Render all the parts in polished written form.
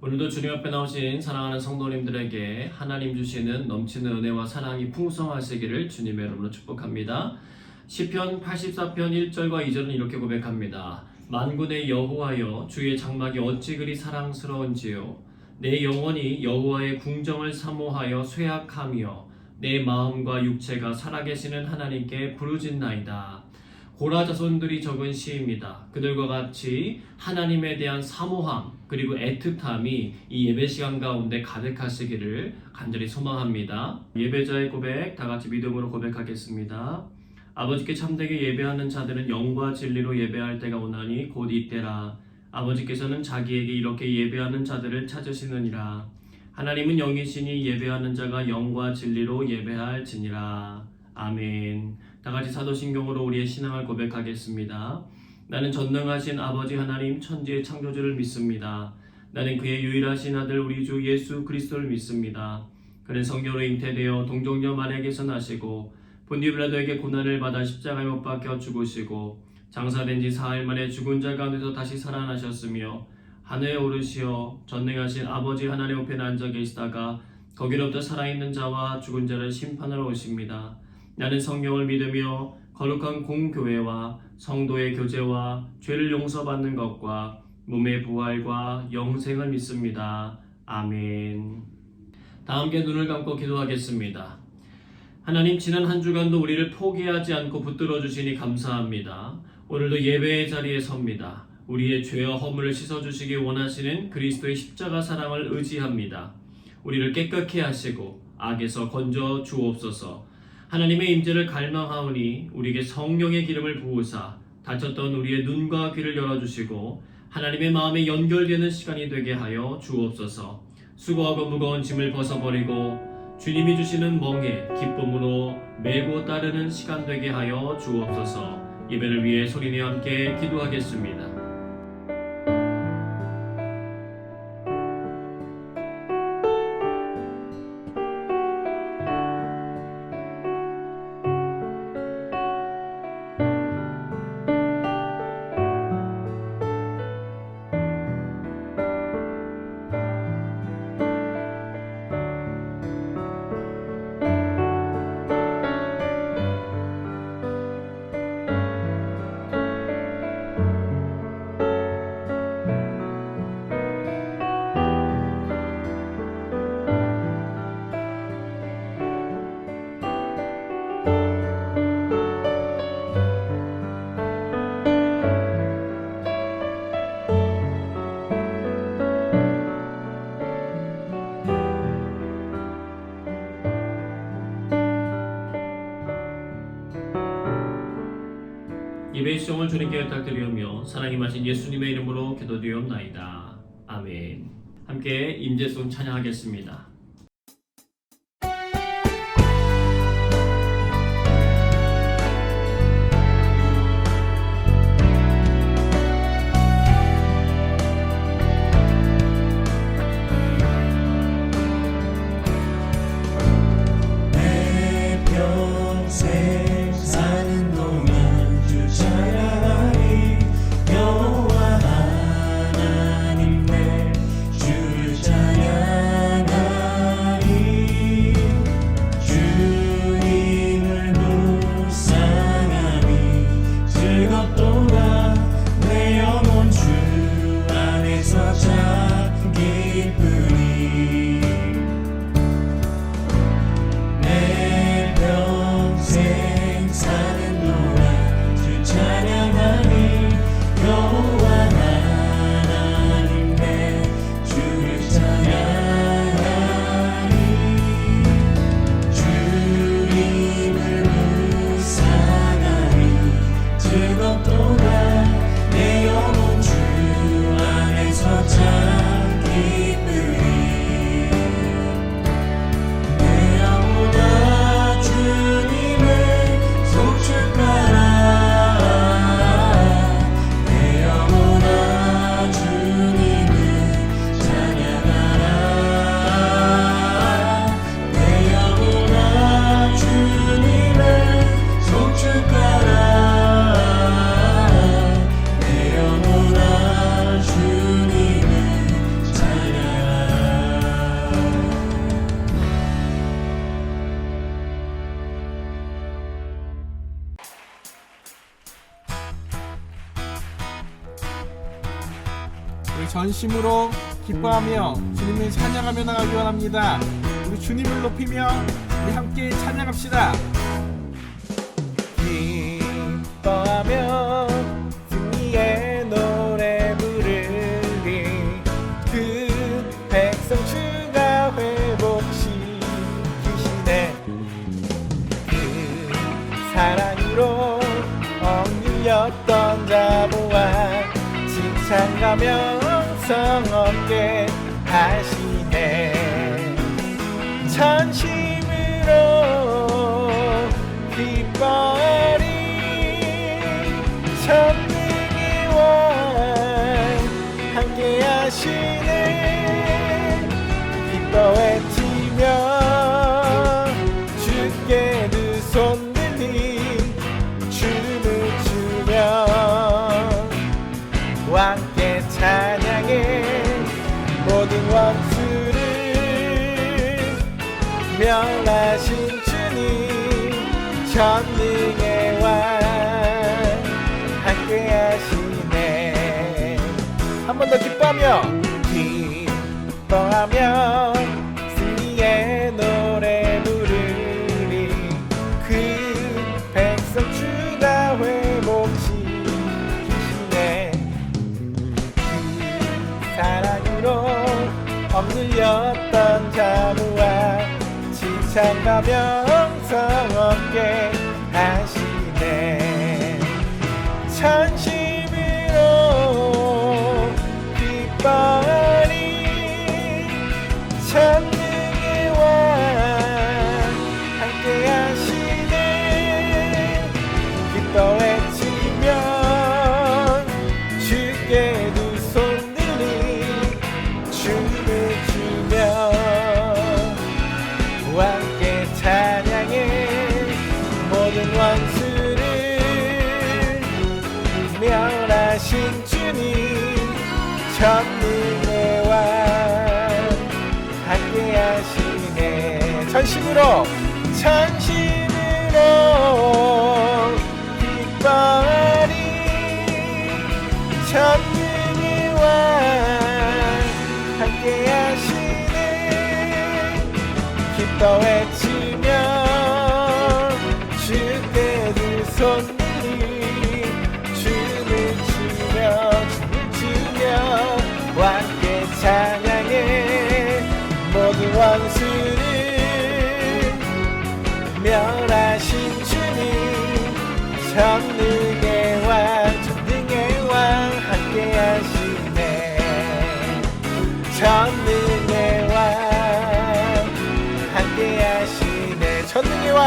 오늘도 주님 앞에 나오신 사랑하는 성도님들에게 하나님 주시는 넘치는 은혜와 사랑이 풍성하시기를 주님의 이름으로 축복합니다. 시편 84편 1절과 2절은 이렇게 고백합니다. 만군의 여호와여, 주의 장막이 어찌 그리 사랑스러운지요. 내 영혼이 여호와의 궁정을 사모하여 쇠약하며 내 마음과 육체가 살아계시는 하나님께 부르짖나이다. 고라 자손들이 적은 시입니다. 그들과 같이 하나님에 대한 사모함 그리고 애틋함이 이 예배 시간 가운데 가득하시기를 간절히 소망합니다. 예배자의 고백 다 같이 믿음으로 고백하겠습니다. 아버지께 참되게 예배하는 자들은 영과 진리로 예배할 때가 오나니 곧 이때라. 아버지께서는 자기에게 이렇게 예배하는 자들을 찾으시느니라. 하나님은 영이시니 예배하는 자가 영과 진리로 예배할지니라. 아멘. 다같이 사도신경으로 우리의 신앙을 고백하겠습니다. 나는 전능하신 아버지 하나님 천지의 창조주를 믿습니다. 나는 그의 유일하신 아들 우리 주 예수 그리스도를 믿습니다. 그는 성령으로 잉태되어 동정녀 마리아에게서 나시고 본디오 빌라도에게 고난을 받아 십자가에 못 박혀 죽으시고 장사된 지 사흘 만에 죽은 자 가운데서 다시 살아나셨으며 하늘에 오르시어 전능하신 아버지 하나님 옆에 앉아 계시다가 거기로부터 살아있는 자와 죽은 자를 심판하러 오십니다. 나는 성령을 믿으며 거룩한 공교회와 성도의 교제와 죄를 용서받는 것과 몸의 부활과 영생을 믿습니다. 아멘. 다 함께 눈을 감고 기도하겠습니다. 하나님, 지난 한 주간도 우리를 포기하지 않고 붙들어 주시니 감사합니다. 오늘도 예배의 자리에 섭니다. 우리의 죄와 허물을 씻어주시기 원하시는 그리스도의 십자가 사랑을 의지합니다. 우리를 깨끗게 하시고 악에서 건져 주옵소서. 하나님의 임재를 갈망하오니 우리에게 성령의 기름을 부으사 닫혔던 우리의 눈과 귀를 열어주시고 하나님의 마음에 연결되는 시간이 되게 하여 주옵소서. 수고하고 무거운 짐을 벗어버리고 주님이 주시는 멍에 기쁨으로 메고 따르는 시간 되게 하여 주옵소서. 예배를 위해 소리내어 함께 기도하겠습니다. 예배의 시종을 주님께 부탁드리오며 사랑이 마신 예수님의 이름으로 기도드리옵나이다. 아멘. 함께 임재송 찬양하겠습니다. 즐겁도다 내 영혼 주 안에서 참 기쁘리 전심으로 기뻐하며 주님을 찬양하며 나가기 원합니다. 우리 주님을 높이며 우리 함께 찬양합시다. 기뻐하며 승리의 노래 부르리. 그 백성 주가 회복시키시네. 그 사랑으로 억눌렸던 자보와 칭찬가며 성 얻게 하시네. 전심으로 기뻐하리. 전능의 왕 함께 하시네. 기뻐 외치며 주께 두 손 들리 춤을 추며 왕께 찬양해. 모든 원수를 멸하신 주님 전능의 왕 함께 하시네. 한 번 더 기뻐하며 기뻐하며 승리의 노래 부르리. 그 백성 주가 회복시키시네. 사랑으로 억눌렸던 자부와 칭찬가며 성 얻게 하시네. 전심으로 기뻐하리. 전능의 왕 함께 하시네. 기뻐 외치며 주께 두 손 춤을 추며 왕께 찬양해. 모든 원수를 멸하신 주님 전능의 왕 함께 하시네. 전심으로 기뻐하리. 전능의 왕 함께 하시네. 기뻐 외치며 주께 두 손 들리 춤을 추며 왕께 찬양해. 모든 원수를 멸하신 주님 전능의 왕 함께 하시네. 전능의 왕 함께 하시네. 전능의 왕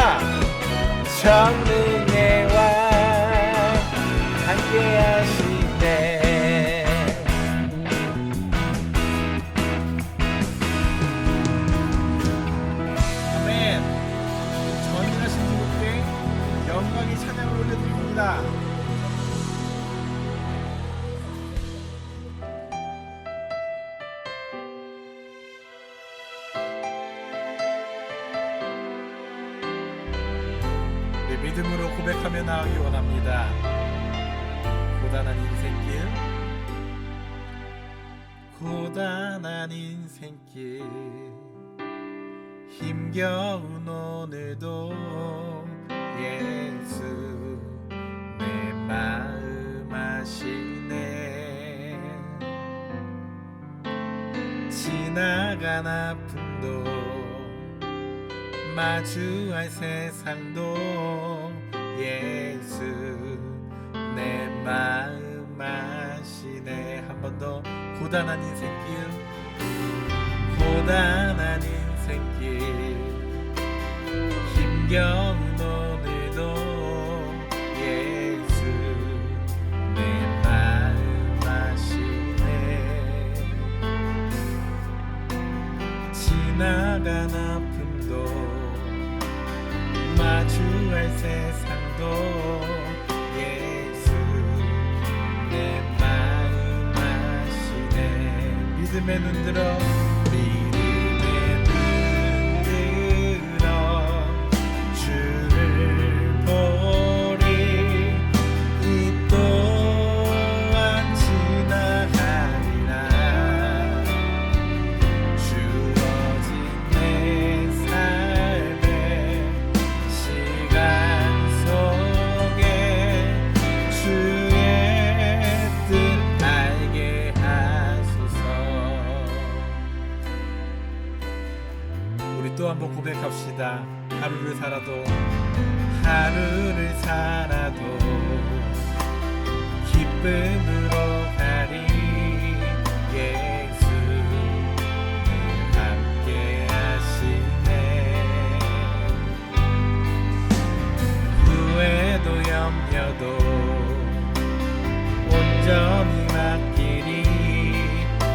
함께 하시네. 아멘. 전능하신 주님께 영광의 찬양을 올려드립니다. 믿음으로 고백하며 나가기 원합니다. 고단한 인생길 힘겨운 오늘도 예수 내 마음 아시네. 지나간 아픔도 마주할 세상도 예수 내 마음 아시네. 한 번 더. 고단한 인생길 힘겨운 오늘도 예수 내 마음 아시네. 지나간 아픔도 마주할 세상도 예수 내 마음 아시네. 믿음의 눈 들어 주를 보리. 이 또한 지나가리라. 우리 또 한번 고백합시다. 하루를 살아도 기쁨으로 가리 예수 함께 하시네. 후회도 염려도 온전히 맡기리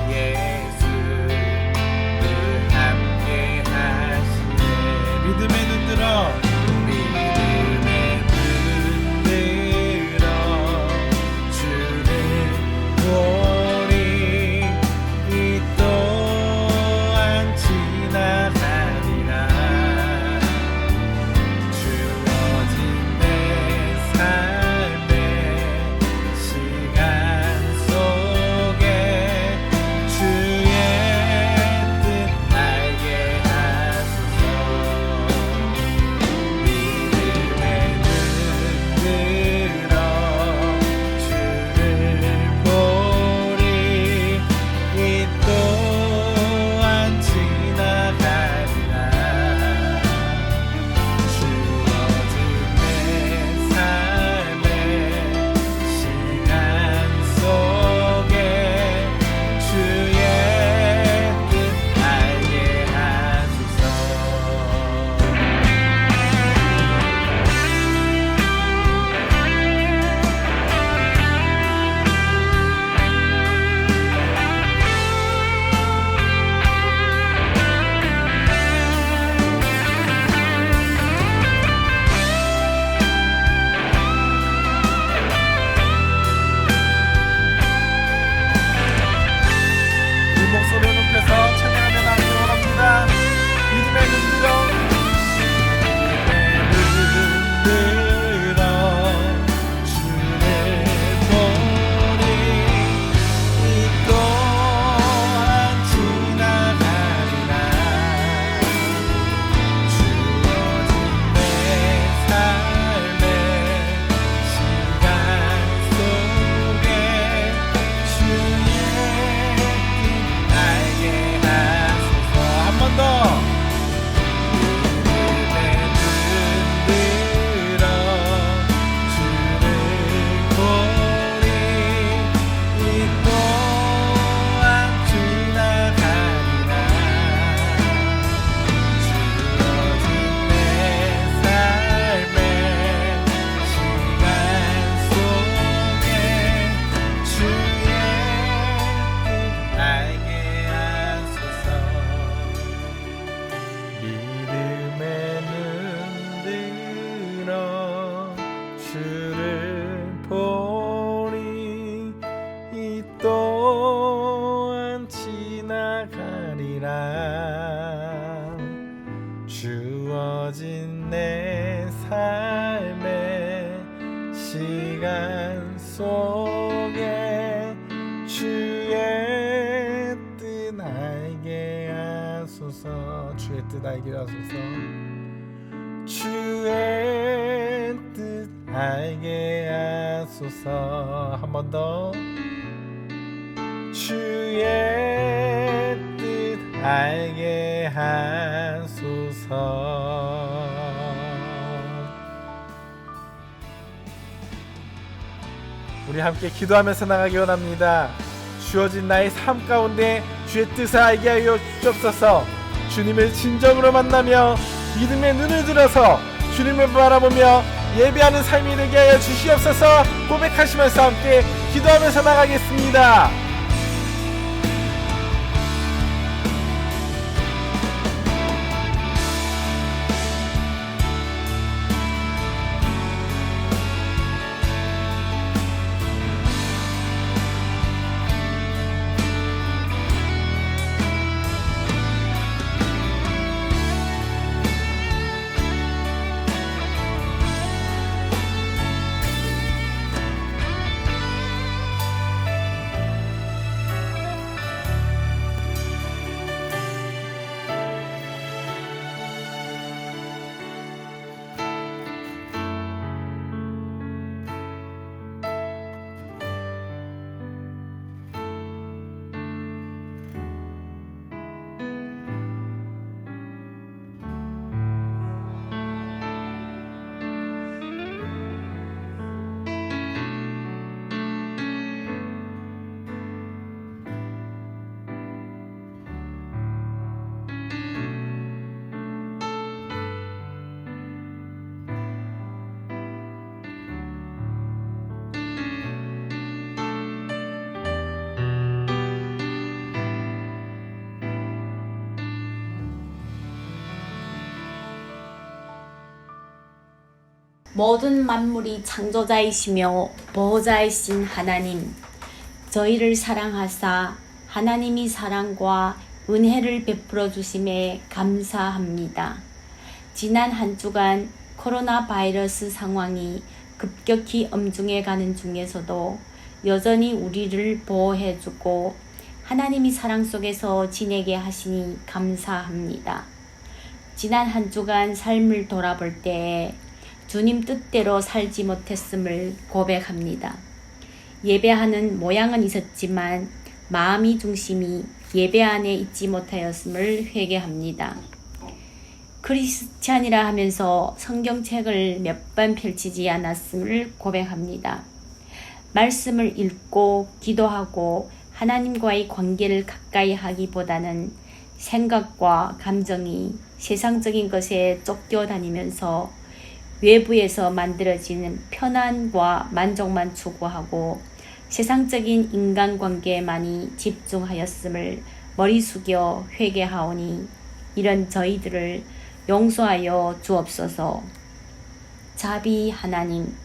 예수 늘 함께 하시네. 믿음의 눈 들어 주어진 내 삶의 시간 속에 주의 뜻 알게 하소서. 주의 뜻 알게 하소서. 주의 뜻 알게 하소서. 한 번 더. 주의 뜻 알게 하소서. 우리 함께 기도하면서 나가기 원합니다. 주어진 나의 삶 가운데 주의 뜻을 알게 하여 주옵소서. 주님을 진정으로 만나며 믿음의 눈을 들어서 주님을 바라보며 예배하는 삶이 되게 하여 주시옵소서. 고백하시면서 함께 기도하면서 나가겠습니다. 모든 만물이 창조자이시며 보호자이신 하나님, 저희를 사랑하사 하나님이 사랑과 은혜를 베풀어 주심에 감사합니다. 지난 한 주간 코로나 바이러스 상황이 급격히 엄중해 가는 중에서도 여전히 우리를 보호해 주고 하나님이 사랑 속에서 지내게 하시니 감사합니다. 지난 한 주간 삶을 돌아볼 때에 주님 뜻대로 살지 못했음을 고백합니다. 예배하는 모양은 있었지만 마음이 중심이 예배 안에 있지 못하였음을 회개합니다. 크리스찬이라 하면서 성경책을 몇 번 펼치지 않았음을 고백합니다. 말씀을 읽고 기도하고 하나님과의 관계를 가까이 하기보다는 생각과 감정이 세상적인 것에 쫓겨다니면서 외부에서 만들어지는 편안과 만족만 추구하고 세상적인 인간관계에만이 집중하였음을 머리 숙여 회개하오니 이런 저희들을 용서하여 주옵소서. 자비 하나님,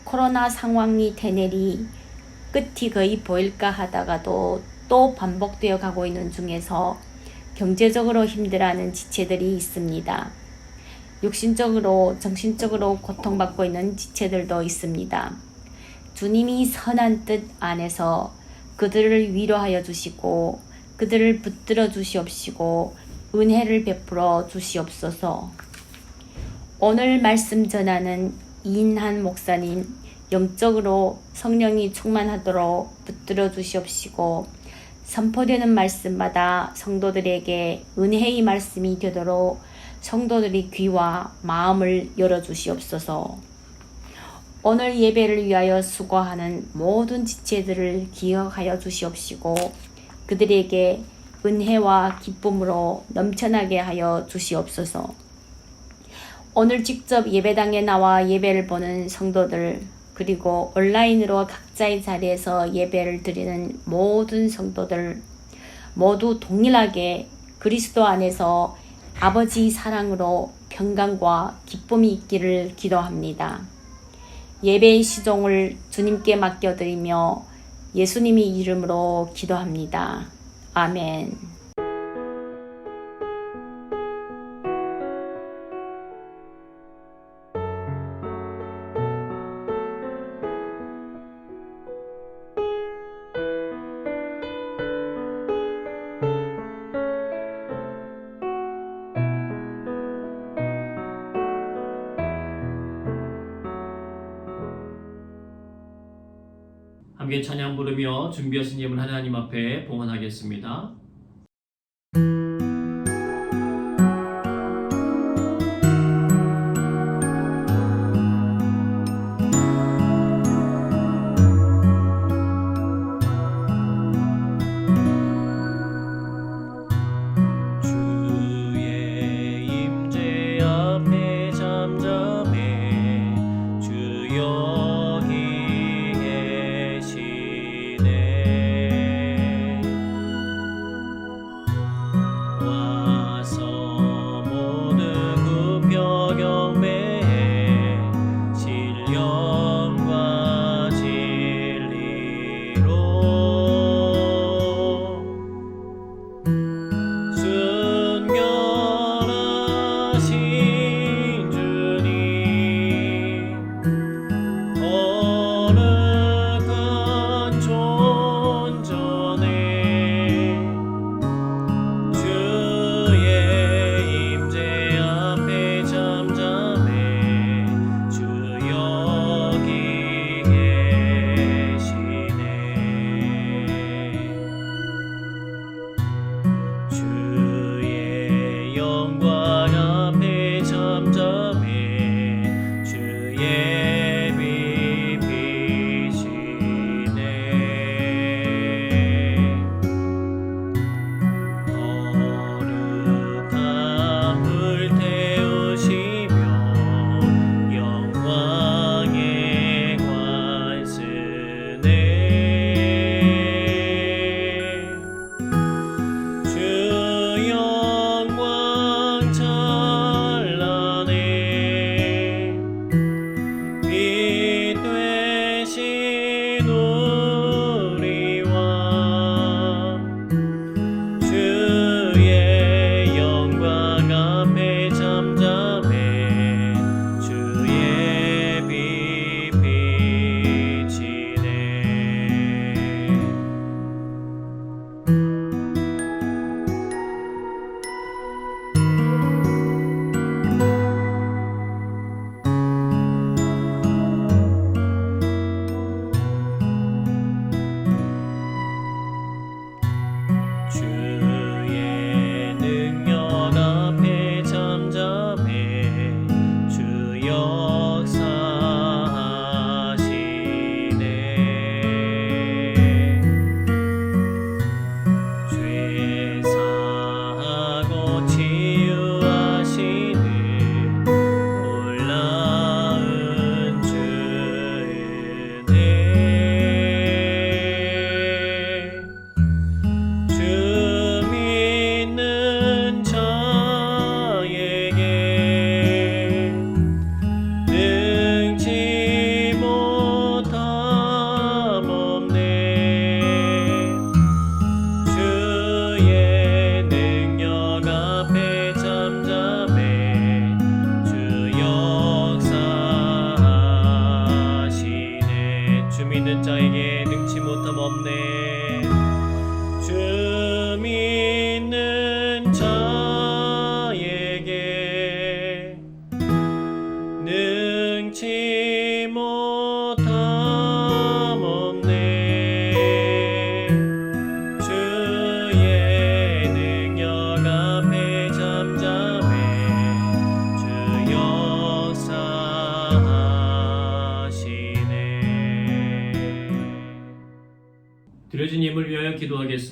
코로나 상황이 되내리 끝이 거의 보일까 하다가도 또 반복되어 가고 있는 중에서 경제적으로 힘들어하는 지체들이 있습니다. 육신적으로 정신적으로 고통받고 있는 지체들도 있습니다. 주님이 선한 뜻 안에서 그들을 위로하여 주시고 그들을 붙들어 주시옵시고 은혜를 베풀어 주시옵소서. 오늘 말씀 전하는 이인한 목사님 영적으로 성령이 충만하도록 붙들어 주시옵시고 선포되는 말씀마다 성도들에게 은혜의 말씀이 되도록 성도들의 귀와 마음을 열어주시옵소서. 오늘 예배를 위하여 수고하는 모든 지체들을 기억하여 주시옵시고 그들에게 은혜와 기쁨으로 넘쳐나게 하여 주시옵소서. 오늘 직접 예배당에 나와 예배를 보는 성도들 그리고 온라인으로 각자의 자리에서 예배를 드리는 모든 성도들 모두 동일하게 그리스도 안에서 아버지 사랑으로 평강과 기쁨이 있기를 기도합니다. 예배의 시종을 주님께 맡겨드리며 예수님의 이름으로 기도합니다. 아멘. 함께 찬양 부르며 준비하신 예물 하나님 앞에 봉헌하겠습니다. 주의 임재 앞에 잠잠해 주여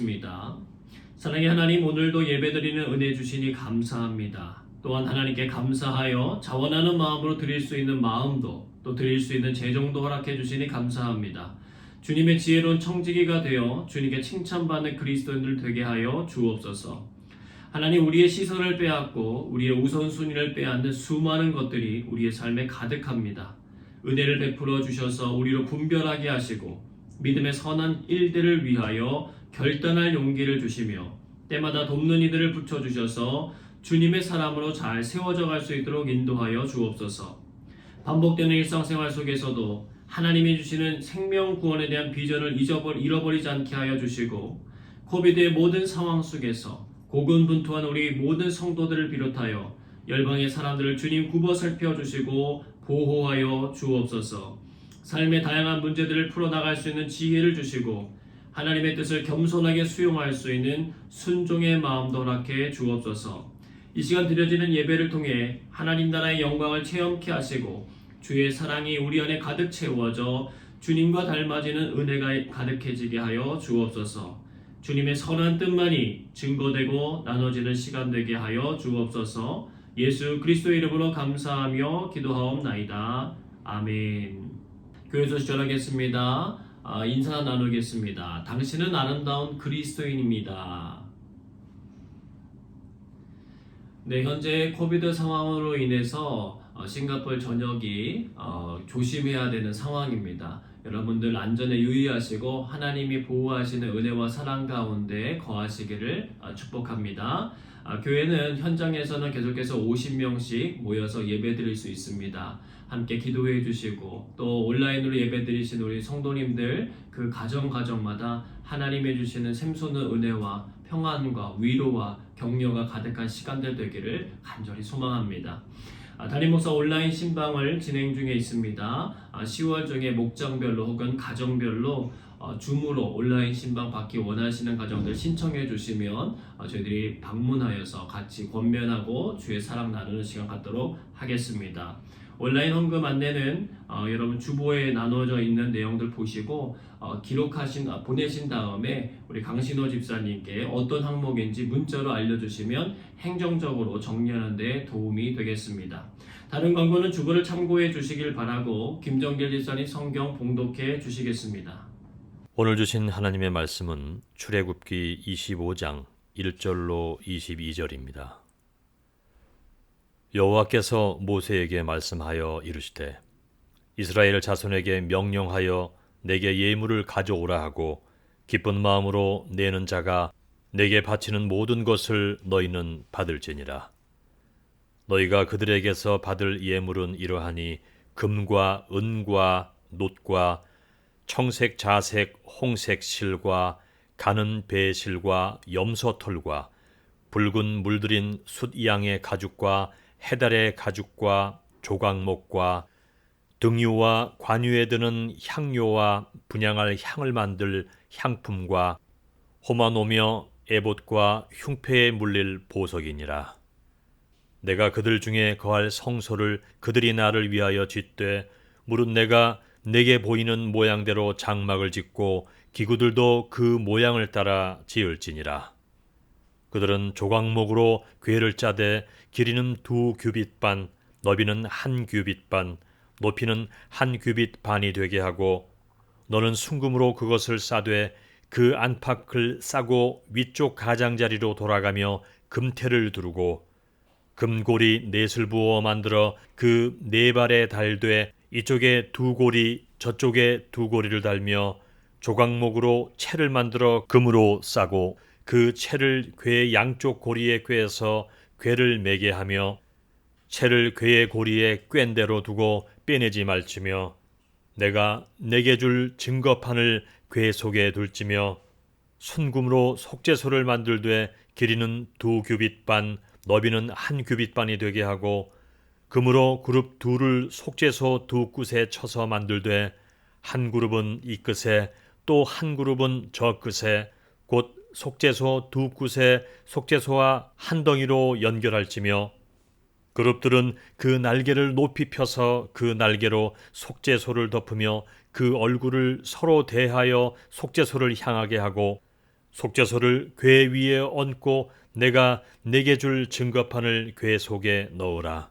기도하겠습니다. 사랑의 하나님, 오늘도 예배드리는 은혜 주시니 감사합니다. 또한 하나님께 감사하여 자원하는 마음으로 드릴 수 있는 마음도 또 드릴 수 있는 재정도 허락해 주시니 감사합니다. 주님의 지혜로운 청지기가 되어 주님께 칭찬받는 그리스도인들 되게 하여 주옵소서. 하나님, 우리의 시선을 빼앗고 우리의 우선순위를 빼앗는 수많은 것들이 우리의 삶에 가득합니다. 은혜를 베풀어 주셔서 우리로 분별하게 하시고 믿음의 선한 일들을 위하여 결단할 용기를 주시며 때마다 돕는 이들을 붙여주셔서 주님의 사람으로 잘 세워져 갈 수 있도록 인도하여 주옵소서. 반복되는 일상생활 속에서도 하나님이 주시는 생명 구원에 대한 비전을 잃어버리지 않게 하여 주시고 코비드의 모든 상황 속에서 고군분투한 우리 모든 성도들을 비롯하여 열방의 사람들을 주님 굽어 살펴주시고 보호하여 주옵소서. 삶의 다양한 문제들을 풀어나갈 수 있는 지혜를 주시고 하나님의 뜻을 겸손하게 수용할 수 있는 순종의 마음도 허락해 주옵소서. 이 시간 드려지는 예배를 통해 하나님 나라의 영광을 체험케 하시고 주의 사랑이 우리 안에 가득 채워져 주님과 닮아지는 은혜가 가득해지게 하여 주옵소서. 주님의 선한 뜻만이 증거되고 나눠지는 시간 되게 하여 주옵소서. 예수 그리스도의 이름으로 감사하며 기도하옵나이다. 아멘. 교회에서 시작하겠습니다. 인사 나누겠습니다. 당신은 아름다운 그리스도인입니다. 네, 현재 코비드 상황으로 인해서 싱가포르 전역이 조심해야 되는 상황입니다. 여러분들 안전에 유의하시고 하나님이 보호하시는 은혜와 사랑 가운데 거하시기를 축복합니다. 교회는 현장에서는 계속해서 50명씩 모여서 예배드릴 수 있습니다. 함께 기도해 주시고 또 온라인으로 예배드리신 우리 성도님들 그 가정마다 하나님이 주시는 샘솟는 은혜와 평안과 위로와 격려가 가득한 시간들 되기를 간절히 소망합니다. 담임 목사 온라인 신방을 진행 중에 있습니다. 10월 중에 목장별로 혹은 가정별로 줌으로 온라인 신방 받기 원하시는 가정들 신청해 주시면 저희들이 방문하여서 같이 권면하고 주의 사랑 나누는 시간 갖도록 하겠습니다. 온라인 헌금 안내는 여러분 주보에 나눠져 있는 내용들 보시고 보내신 다음에 우리 강신호 집사님께 어떤 항목인지 문자로 알려주시면 행정적으로 정리하는 데 도움이 되겠습니다. 다른 광고는 주보를 참고해 주시길 바라고 김정길 집사님 성경 봉독해 주시겠습니다. 오늘 주신 하나님의 말씀은 출애굽기 25장 1절로 22절입니다. 여호와께서 모세에게 말씀하여 이르시되 이스라엘 자손에게 명령하여 내게 예물을 가져오라 하고 기쁜 마음으로 내는 자가 내게 바치는 모든 것을 너희는 받을지니라. 너희가 그들에게서 받을 예물은 이러하니 금과 은과 놋과 청색 자색 홍색 실과 가는 배실과 염소털과 붉은 물들인 숫양의 가죽과 해달의 가죽과 조각목과 등유와 관유에 드는 향료와 분향할 향을 만들 향품과 호마노며 에봇과 흉패에 물릴 보석이니라. 내가 그들 중에 거할 성소를 그들이 나를 위하여 짓되 무릇 내가 내게 보이는 모양대로 장막을 짓고 기구들도 그 모양을 따라 지을지니라. 그들은 조각목으로 궤를 짜되 길이는 2규빗 반, 너비는 1규빗 반, 높이는 1규빗 반이 되게 하고 너는 순금으로 그것을 싸되 그 안팎을 싸고 위쪽 가장자리로 돌아가며 금테를 두르고 금고리 넷을 부어 만들어 그 네 발에 달되 이쪽에 2고리 저쪽에 2고리를 달며 조각목으로 채를 만들어 금으로 싸고 그 채를 궤 양쪽 고리에 꿰서 궤를 매게 하며 채를 궤의 고리에 꿰인 대로 두고 빼내지 말지며 내가 내게 줄 증거판을 궤 속에 둘지며 순금으로 속죄소를 만들되 길이는 2규빗 반 너비는 1규빗 반이 되게 하고 금으로 그룹 둘을 속죄소 2끝에 쳐서 만들되 한 그룹은 이 끝에 또 한 그룹은 저 끝에 곧 속죄소 2끝에 속죄소와 한 덩이로 연결할지며 그룹들은 그 날개를 높이 펴서 그 날개로 속죄소를 덮으며 그 얼굴을 서로 대하여 속죄소를 향하게 하고 속죄소를 궤 위에 얹고 내가 내게 줄 증거판을 궤 속에 넣으라.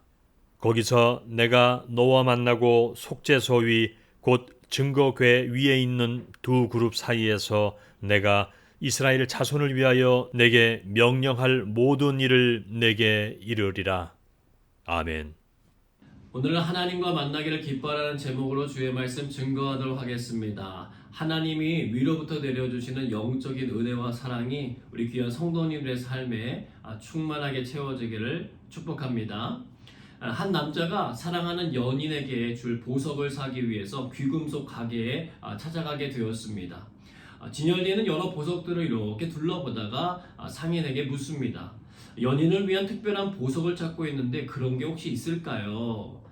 거기서 내가 너와 만나고 속죄소 위 곧 증거궤 위에 있는 두 그룹 사이에서 내가 이스라엘 자손을 위하여 내게 명령할 모든 일을 내게 이르리라. 아멘. 오늘 하나님과 만나기를 기뻐하라는 제목으로 주의 말씀 증거하도록 하겠습니다. 하나님이 위로부터 내려주시는 영적인 은혜와 사랑이 우리 귀한 성도님들의 삶에 충만하게 채워지기를 축복합니다. 한 남자가 사랑하는 연인에게 줄 보석을 사기 위해서 귀금속 가게에 찾아가게 되었습니다. 진열되는 여러 보석들을 이렇게 둘러보다가 상인에게 묻습니다. 연인을 위한 특별한 보석을 찾고 있는데 그런 게 혹시 있을까요?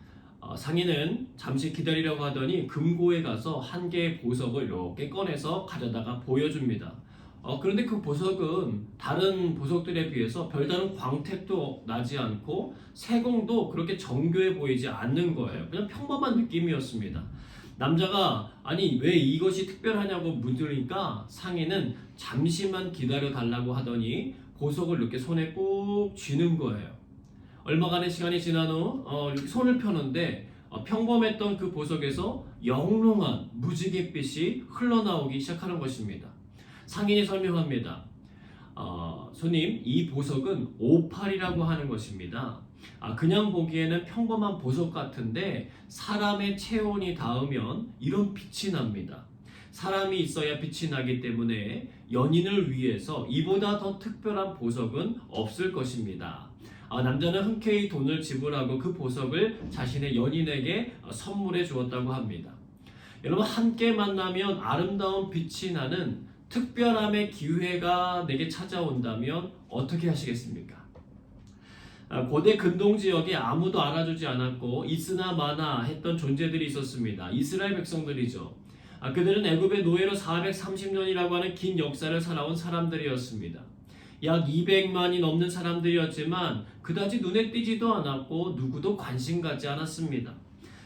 상인은 잠시 기다리려고 하더니 금고에 가서 한 개의 보석을 이렇게 꺼내서 가져다가 보여줍니다. 그런데 그 보석은 다른 보석들에 비해서 별다른 광택도 나지 않고 세공도 그렇게 정교해 보이지 않는 거예요. 그냥 평범한 느낌이었습니다. 남자가 아니 왜 이것이 특별하냐고 묻으니까 상인은 잠시만 기다려 달라고 하더니 보석을 이렇게 손에 꾹 쥐는 거예요. 얼마간의 시간이 지난 후 이렇게 손을 펴는데 평범했던 그 보석에서 영롱한 무지갯빛이 흘러나오기 시작하는 것입니다. 상인이 설명합니다. 손님, 이 보석은 오팔이라고 하는 것입니다. 그냥 보기에는 평범한 보석 같은데 사람의 체온이 닿으면 이런 빛이 납니다. 사람이 있어야 빛이 나기 때문에 연인을 위해서 이보다 더 특별한 보석은 없을 것입니다. 남자는 흔쾌히 돈을 지불하고 그 보석을 자신의 연인에게 선물해 주었다고 합니다. 여러분, 함께 만나면 아름다운 빛이 나는 특별함의 기회가 내게 찾아온다면 어떻게 하시겠습니까? 고대 근동 지역에 아무도 알아주지 않았고 있으나 마나 했던 존재들이 있었습니다. 이스라엘 백성들이죠. 그들은 애굽의 노예로 430년이라고 하는 긴 역사를 살아온 사람들이었습니다. 약 200만이 넘는 사람들이었지만 그다지 눈에 띄지도 않았고 누구도 관심 갖지 않았습니다.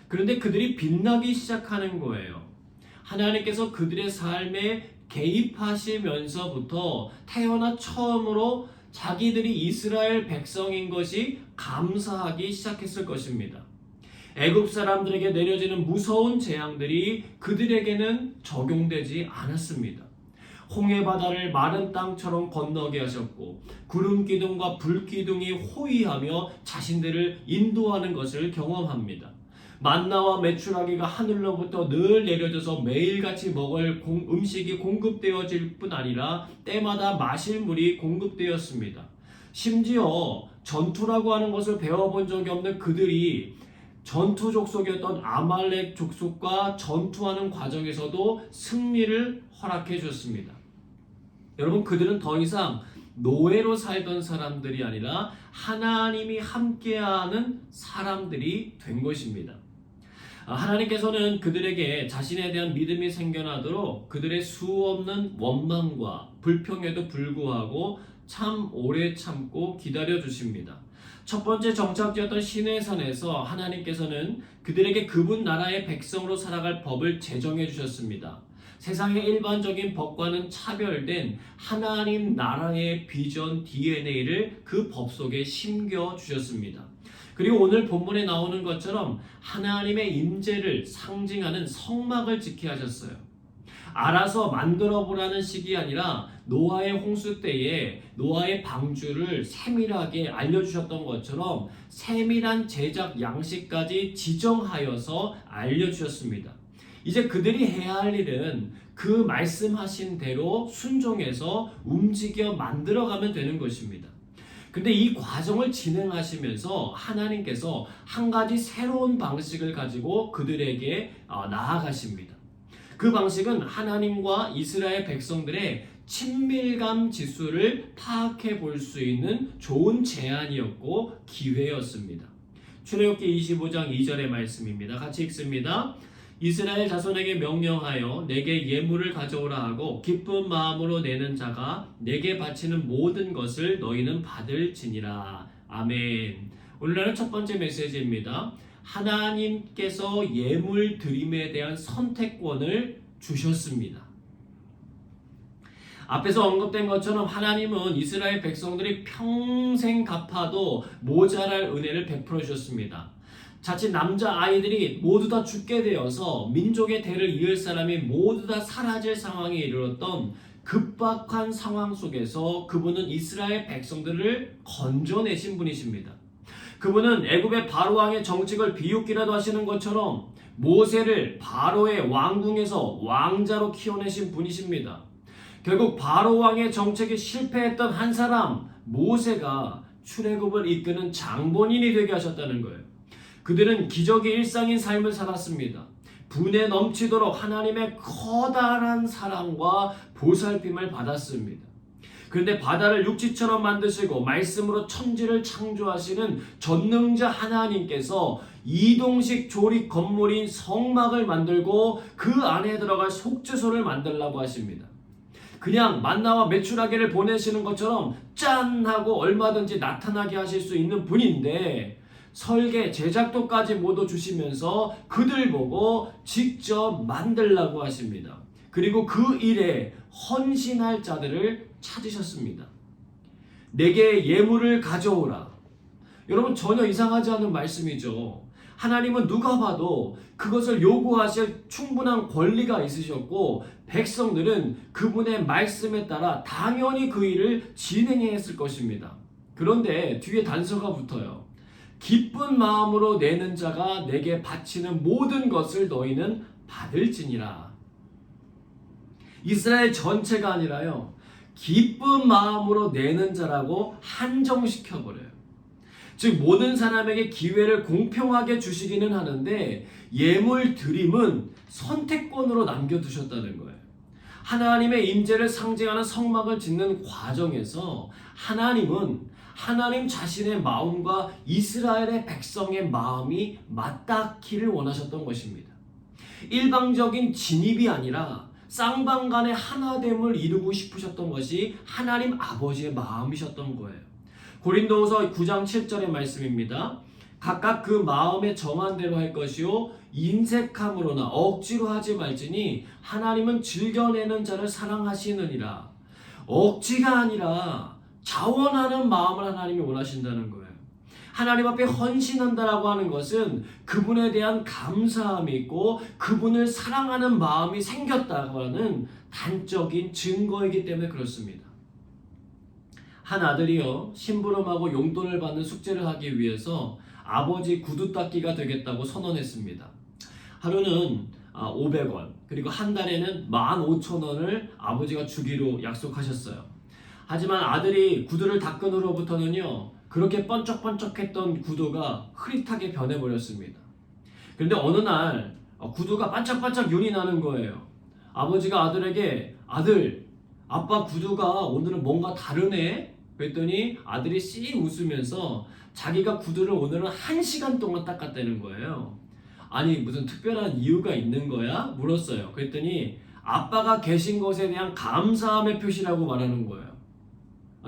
그런데 그들이 빛나기 시작하는 거예요. 하나님께서 그들의 삶에 개입하시면서부터 태어나 처음으로 자기들이 이스라엘 백성인 것이 감사하기 시작했을 것입니다. 애굽 사람들에게 내려지는 무서운 재앙들이 그들에게는 적용되지 않았습니다. 홍해 바다를 마른 땅처럼 건너게 하셨고 구름 기둥과 불 기둥이 호위하며 자신들을 인도하는 것을 경험합니다. 만나와 메추라기가 하늘로부터 늘 내려져서 매일같이 먹을 음식이 공급되어질 뿐 아니라 때마다 마실 물이 공급되었습니다. 심지어 전투라고 하는 것을 배워본 적이 없는 그들이 전투 족속이었던 아말렉 족속과 전투하는 과정에서도 승리를 허락해 주었습니다. 여러분, 그들은 더 이상 노예로 살던 사람들이 아니라 하나님이 함께하는 사람들이 된 것입니다. 하나님께서는 그들에게 자신에 대한 믿음이 생겨나도록 그들의 수없는 원망과 불평에도 불구하고 참 오래 참고 기다려 주십니다. 첫 번째 정착지였던 시내산에서 하나님께서는 그들에게 그분 나라의 백성으로 살아갈 법을 제정해 주셨습니다. 세상의 일반적인 법과는 차별된 하나님 나라의 비전 DNA를 그 법 속에 심겨 주셨습니다. 그리고 오늘 본문에 나오는 것처럼 하나님의 임재를 상징하는 성막을 지게 하셨어요. 알아서 만들어 보라는 식이 아니라 노아의 홍수 때에 노아의 방주를 세밀하게 알려주셨던 것처럼 세밀한 제작 양식까지 지정하여서 알려주셨습니다. 이제 그들이 해야 할 일은 그 말씀하신 대로 순종해서 움직여 만들어가면 되는 것입니다. 근데 이 과정을 진행하시면서 하나님께서 한 가지 새로운 방식을 가지고 그들에게 나아가십니다. 그 방식은 하나님과 이스라엘 백성들의 친밀감 지수를 파악해 볼 수 있는 좋은 제안이었고 기회였습니다. 출애굽기 25장 2절의 말씀입니다. 같이 읽습니다. 이스라엘 자손에게 명령하여 내게 예물을 가져오라 하고 기쁜 마음으로 내는 자가 내게 바치는 모든 것을 너희는 받을지니라. 아멘. 오늘날의 첫 번째 메시지입니다. 하나님께서 예물 드림에 대한 선택권을 주셨습니다. 앞에서 언급된 것처럼 하나님은 이스라엘 백성들이 평생 갚아도 모자랄 은혜를 베풀어 주셨습니다. 자칫 남자 아이들이 모두 다 죽게 되어서 민족의 대를 이을 사람이 모두 다 사라질 상황에 이르렀던 급박한 상황 속에서 그분은 이스라엘 백성들을 건져내신 분이십니다. 그분은 애굽의 바로 왕의 정책을 비웃기라도 하시는 것처럼 모세를 바로의 왕궁에서 왕자로 키워내신 분이십니다. 결국 바로 왕의 정책이 실패했던 한 사람 모세가 출애굽을 이끄는 장본인이 되게 하셨다는 거예요. 그들은 기적의 일상인 삶을 살았습니다. 분에 넘치도록 하나님의 커다란 사랑과 보살핌을 받았습니다. 그런데 바다를 육지처럼 만드시고 말씀으로 천지를 창조하시는 전능자 하나님께서 이동식 조립 건물인 성막을 만들고 그 안에 들어갈 속죄소를 만들라고 하십니다. 그냥 만나와 메추라기를 보내시는 것처럼 짠 하고 얼마든지 나타나게 하실 수 있는 분인데 설계, 제작도까지 모두 주시면서 그들 보고 직접 만들라고 하십니다. 그리고 그 일에 헌신할 자들을 찾으셨습니다. 내게 예물을 가져오라. 여러분 전혀 이상하지 않은 말씀이죠. 하나님은 누가 봐도 그것을 요구하실 충분한 권리가 있으셨고 백성들은 그분의 말씀에 따라 당연히 그 일을 진행해야 했을 것입니다. 그런데 뒤에 단서가 붙어요. 기쁜 마음으로 내는 자가 내게 바치는 모든 것을 너희는 받을지니라. 이스라엘 전체가 아니라요. 기쁜 마음으로 내는 자라고 한정시켜버려요. 즉 모든 사람에게 기회를 공평하게 주시기는 하는데 예물 드림은 선택권으로 남겨두셨다는 거예요. 하나님의 임재를 상징하는 성막을 짓는 과정에서 하나님은 하나님 자신의 마음과 이스라엘의 백성의 마음이 맞닿기를 원하셨던 것입니다. 일방적인 진입이 아니라 쌍방간의 하나됨을 이루고 싶으셨던 것이 하나님 아버지의 마음이셨던 거예요. 고린도후서 9장 7절의 말씀입니다. 각각 그 마음에 정한 대로 할 것이요 인색함으로나 억지로 하지 말지니 하나님은 즐겨내는 자를 사랑하시느니라. 억지가 아니라 자원하는 마음을 하나님이 원하신다는 거예요. 하나님 앞에 헌신한다라고 하는 것은 그분에 대한 감사함이 있고 그분을 사랑하는 마음이 생겼다고 하는 단적인 증거이기 때문에 그렇습니다. 한 아들이요 심부름하고 용돈을 받는 숙제를 하기 위해서 아버지 구두 닦기가 되겠다고 선언했습니다. 하루는 500원 그리고 한 달에는 15,000원을 아버지가 주기로 약속하셨어요. 하지만 아들이 구두를 닦은 후로부터는요 그렇게 번쩍번쩍했던 구두가 흐릿하게 변해버렸습니다. 그런데 어느 날 구두가 반짝반짝 윤이 나는 거예요. 아버지가 아들에게 아들 아빠 구두가 오늘은 뭔가 다르네? 그랬더니 아들이 씩 웃으면서 자기가 구두를 오늘은 1시간 동안 닦았다는 거예요. 아니 무슨 특별한 이유가 있는 거야? 물었어요. 그랬더니 아빠가 계신 것에 대한 감사함의 표시라고 말하는 거예요.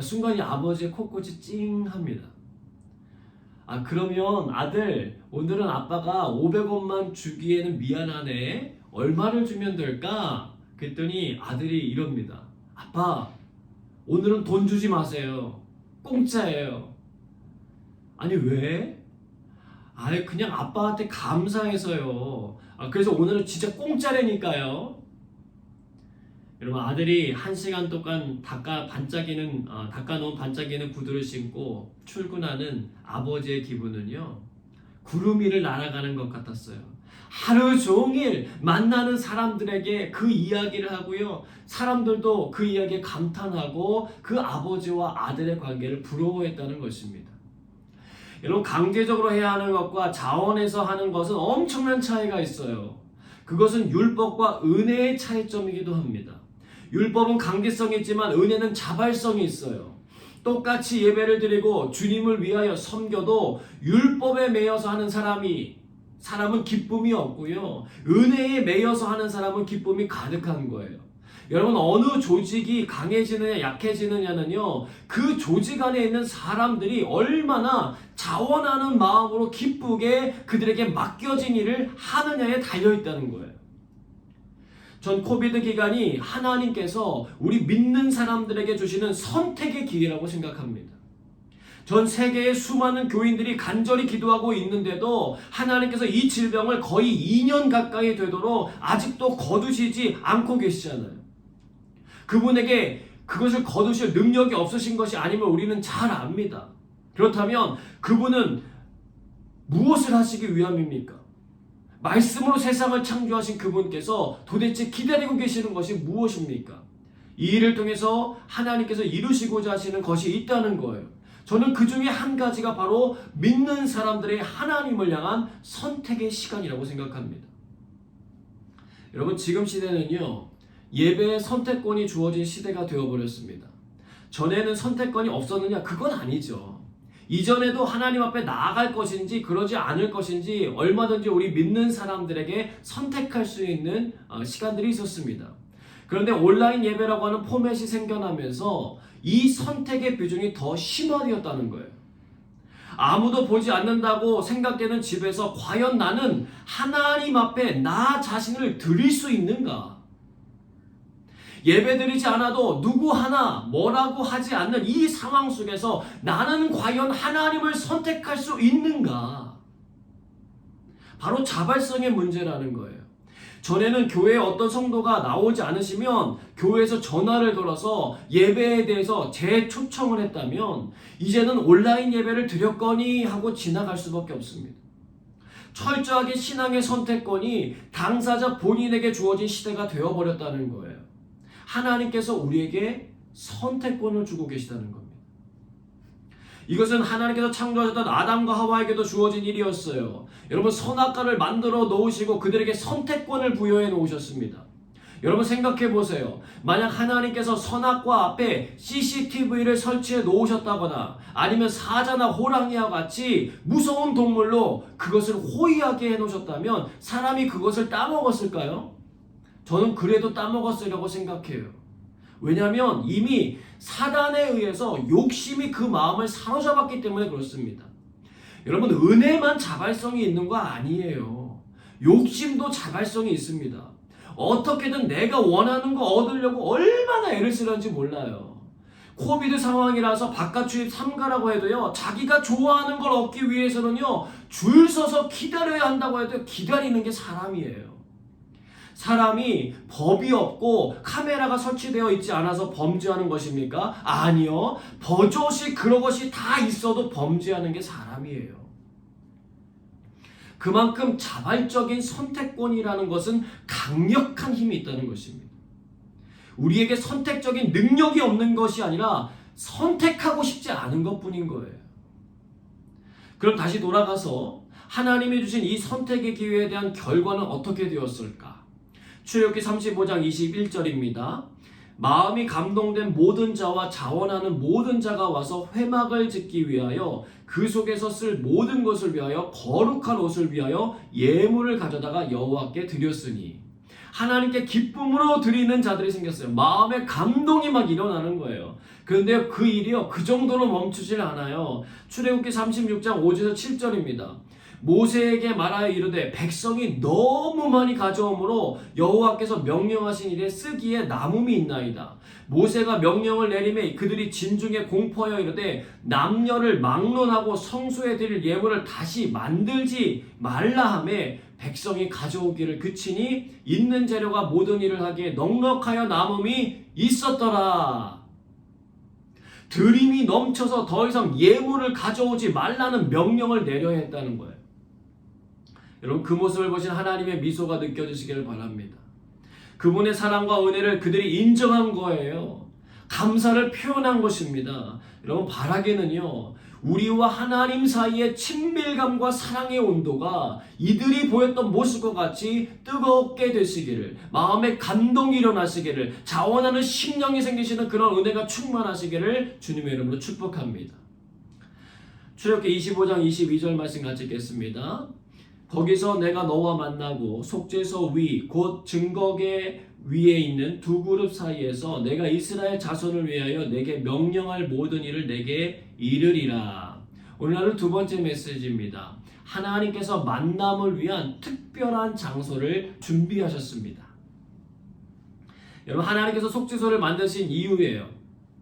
순간 이 아버지의 콧꽃이 찡합니다. 그러면 아들 오늘은 아빠가 500원만 주기에는 미안하네. 얼마를 주면 될까? 그랬더니 아들이 이럽니다. 아빠 오늘은 돈 주지 마세요. 공짜예요. 아니 왜? 그냥 아빠한테 감사해서요. 그래서 오늘은 진짜 공짜라니까요. 여러분 아들이 1시간 동안 닦아놓은 반짝이는 구두를 신고 출근하는 아버지의 기분은요 구름 위를 날아가는 것 같았어요. 하루 종일 만나는 사람들에게 그 이야기를 하고요 사람들도 그 이야기에 감탄하고 그 아버지와 아들의 관계를 부러워했다는 것입니다. 여러분 강제적으로 해야 하는 것과 자원해서 하는 것은 엄청난 차이가 있어요. 그것은 율법과 은혜의 차이점이기도 합니다. 율법은 강제성이 있지만 은혜는 자발성이 있어요. 똑같이 예배를 드리고 주님을 위하여 섬겨도 율법에 매여서 하는 사람은 기쁨이 없고요. 은혜에 매여서 하는 사람은 기쁨이 가득한 거예요. 여러분 어느 조직이 강해지느냐 약해지느냐는요 그 조직 안에 있는 사람들이 얼마나 자원하는 마음으로 기쁘게 그들에게 맡겨진 일을 하느냐에 달려있다는 거예요. 전 코비드 기간이 하나님께서 우리 믿는 사람들에게 주시는 선택의 기회라고 생각합니다. 전 세계의 수많은 교인들이 간절히 기도하고 있는데도 하나님께서 이 질병을 거의 2년 가까이 되도록 아직도 거두시지 않고 계시잖아요. 그분에게 그것을 거두실 능력이 없으신 것이 아니면 우리는 잘 압니다. 그렇다면 그분은 무엇을 하시기 위함입니까? 말씀으로 세상을 창조하신 그분께서 도대체 기다리고 계시는 것이 무엇입니까? 이 일을 통해서 하나님께서 이루시고자 하시는 것이 있다는 거예요. 저는 그 중에 한 가지가 바로 믿는 사람들의 하나님을 향한 선택의 시간이라고 생각합니다. 여러분, 지금 시대는요, 예배의 선택권이 주어진 시대가 되어버렸습니다. 전에는 선택권이 없었느냐? 그건 아니죠. 이전에도 하나님 앞에 나아갈 것인지 그러지 않을 것인지 얼마든지 우리 믿는 사람들에게 선택할 수 있는 시간들이 있었습니다. 그런데 온라인 예배라고 하는 포맷이 생겨나면서 이 선택의 비중이 더 심화되었다는 거예요. 아무도 보지 않는다고 생각되는 집에서 과연 나는 하나님 앞에 나 자신을 드릴 수 있는가? 예배드리지 않아도 누구 하나 뭐라고 하지 않는 이 상황 속에서 나는 과연 하나님을 선택할 수 있는가? 바로 자발성의 문제라는 거예요. 전에는 교회에 어떤 성도가 나오지 않으시면 교회에서 전화를 걸어서 예배에 대해서 재초청을 했다면 이제는 온라인 예배를 드렸거니 하고 지나갈 수밖에 없습니다. 철저하게 신앙의 선택권이 당사자 본인에게 주어진 시대가 되어버렸다는 거예요. 하나님께서 우리에게 선택권을 주고 계시다는 겁니다. 이것은 하나님께서 창조하셨던 아담과 하와에게도 주어진 일이었어요. 여러분, 선악과를 만들어 놓으시고 그들에게 선택권을 부여해 놓으셨습니다. 여러분, 생각해 보세요. 만약 하나님께서 선악과 앞에 CCTV를 설치해 놓으셨다거나 아니면 사자나 호랑이와 같이 무서운 동물로 그것을 호위하게 해 놓으셨다면 사람이 그것을 따먹었을까요? 저는 그래도 따먹었으려고 생각해요. 왜냐하면 이미 사단에 의해서 욕심이 그 마음을 사로잡았기 때문에 그렇습니다. 여러분, 은혜만 자발성이 있는 거 아니에요. 욕심도 자발성이 있습니다. 어떻게든 내가 원하는 거 얻으려고 얼마나 애를 쓰는지 몰라요. 코비드 상황이라서 바깥 출입 삼가라고 해도요, 자기가 좋아하는 걸 얻기 위해서는요, 줄 서서 기다려야 한다고 해도 기다리는 게 사람이에요. 사람이 법이 없고 카메라가 설치되어 있지 않아서 범죄하는 것입니까? 아니요. 버젓이 그런 것이 다 있어도 범죄하는 게 사람이에요. 그만큼 자발적인 선택권이라는 것은 강력한 힘이 있다는 것입니다. 우리에게 선택적인 능력이 없는 것이 아니라 선택하고 싶지 않은 것뿐인 거예요. 그럼 다시 돌아가서 하나님이 주신 이 선택의 기회에 대한 결과는 어떻게 되었을까? 출애굽기 35장 21절입니다. 마음이 감동된 모든 자와 자원하는 모든 자가 와서 회막을 짓기 위하여 그 속에서 쓸 모든 것을 위하여 거룩한 옷을 위하여 예물을 가져다가 여호와께 드렸으니, 하나님께 기쁨으로 드리는 자들이 생겼어요. 마음에 감동이 막 일어나는 거예요. 그런데 그 일이요, 그 정도로 멈추질 않아요. 출애굽기 36장 5절에서 7절입니다. 모세에게 말하여 이르되 백성이 너무 많이 가져오므로 여호와께서 명령하신 일에 쓰기에 남음이 있나이다. 모세가 명령을 내리매 그들이 진중에 공포하여 이르되 남녀를 막론하고 성소에 드릴 예물을 다시 만들지 말라 하매 백성이 가져오기를 그치니 있는 재료가 모든 일을 하기에 넉넉하여 남음이 있었더라. 드림이 넘쳐서 더 이상 예물을 가져오지 말라는 명령을 내려야 했다는 거예요. 여러분, 그 모습을 보신 하나님의 미소가 느껴지시기를 바랍니다. 그분의 사랑과 은혜를 그들이 인정한 거예요. 감사를 표현한 것입니다. 여러분, 바라기는요, 우리와 하나님 사이의 친밀감과 사랑의 온도가 이들이 보였던 모습과 같이 뜨겁게 되시기를, 마음에 감동이 일어나시기를, 자원하는 심령이 생기시는 그런 은혜가 충만하시기를 주님의 이름으로 축복합니다. 출애굽기 25장 22절 말씀 같이 읽겠습니다. 거기서 내가 너와 만나고 속죄소 위 곧 증거계 위에 있는 두 그룹 사이에서 내가 이스라엘 자손을 위하여 내게 명령할 모든 일을 내게 이르리라. 오늘날은 두 번째 메시지입니다. 하나님께서 만남을 위한 특별한 장소를 준비하셨습니다. 여러분, 하나님께서 속죄소를 만드신 이유예요.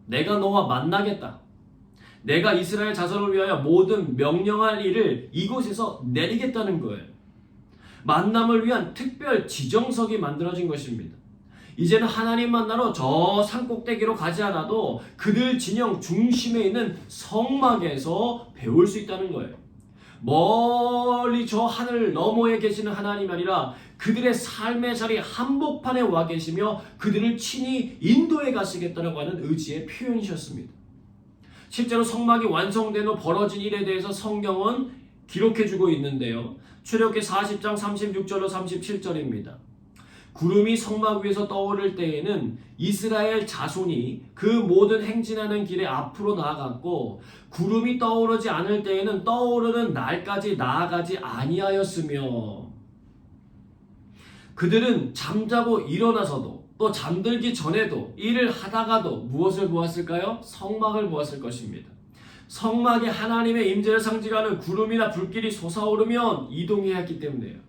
내가 너와 만나겠다. 내가 이스라엘 자손을 위하여 모든 명령할 일을 이곳에서 내리겠다는 거예요. 만남을 위한 특별 지정석이 만들어진 것입니다. 이제는 하나님 만나러 저 산꼭대기로 가지 않아도 그들 진영 중심에 있는 성막에서 배울 수 있다는 거예요. 멀리 저 하늘 너머에 계시는 하나님이 아니라 그들의 삶의 자리 한복판에 와 계시며 그들을 친히 인도해 가시겠다라고 하는 의지의 표현이셨습니다. 실제로 성막이 완성된 후 벌어진 일에 대해서 성경은 기록해주고 있는데요. 출애굽기 40장 36절로 37절입니다. 구름이 성막 위에서 떠오를 때에는 이스라엘 자손이 그 모든 행진하는 길에 앞으로 나아갔고 구름이 떠오르지 않을 때에는 떠오르는 날까지 나아가지 아니하였으며 그들은 잠자고 일어나서도 또 잠들기 전에도 일을 하다가도 무엇을 보았을까요? 성막을 보았을 것입니다. 성막에 하나님의 임재를 상징하는 구름이나 불길이 솟아오르면 이동해야 했기 때문에요.